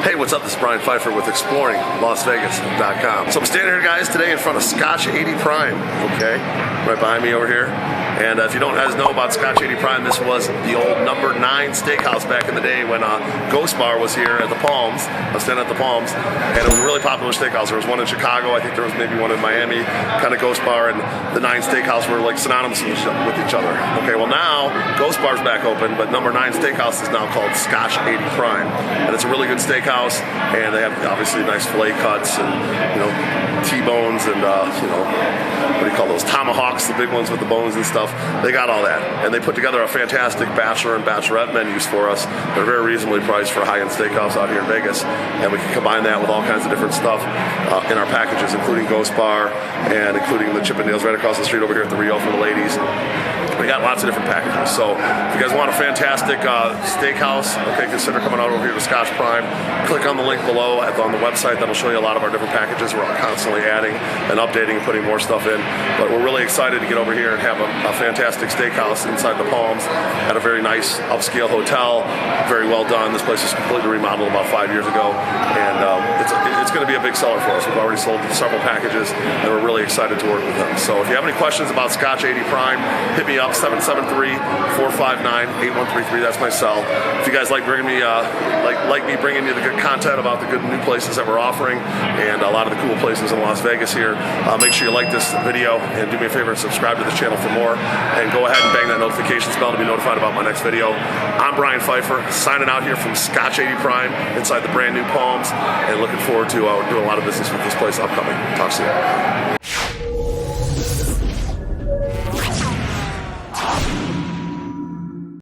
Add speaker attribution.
Speaker 1: Hey, what's up? This is Brian Pfeiffer with ExploringLasVegas.com. So I'm standing here, guys, today in front of Scotch 80 Prime, okay? Right behind me over here. And if you don't guys know about Scotch 80 Prime, this was the old number 9 steakhouse back in the day when Ghost Bar was here at the Palms. I was standing at the Palms, and it was a really popular steakhouse. There was one in Chicago. I think there was maybe one in Miami, kind of Ghost Bar, and the 9 steakhouse were like synonymous with each other. Okay, well now, Ghost Bar's back open, but number 9 steakhouse is now called Scotch 80 Prime. And it's a really good steakhouse, and they have obviously nice filet cuts and, you know, T-bones and, you know, what do you call those, tomahawks, the big ones with the bones and stuff. They got all that, and they put together a fantastic bachelor and bachelorette menus for us. They're very reasonably priced for a high-end steakhouse out here in Vegas, and we can combine that with all kinds of different stuff in our packages, including Ghost Bar and including the Chippendales right across the street over here at the Rio for the ladies. We got lots of different packages. So if you guys want a fantastic steakhouse, okay, consider coming out over here to Scotch Prime. Click on the link below on the website. That'll show you a lot of our different packages. We're constantly adding and updating and putting more stuff in. But we're really excited to get over here and have a fantastic steakhouse inside the Palms at a very nice upscale hotel. Very well done. This place was completely remodeled about 5 years ago, and it's going to be a big seller for us. We've already sold several packages, and we're really excited to work with them. So if you have any questions about Scotch 80 Prime, hit me up, 773-459-8133. That's my cell. If you guys like bringing me, like me bringing you the good content about the good new places that we're offering and a lot of the cool places in Las Vegas here, make sure you like this video and do me a favor and subscribe to the channel for more. And go ahead and bang that notifications bell to be notified about my next video. I'm Brian Pfeiffer, signing out here from Scotch 80 Prime inside the brand new Palms, and looking forward to doing a lot of business with this place upcoming. Talk soon.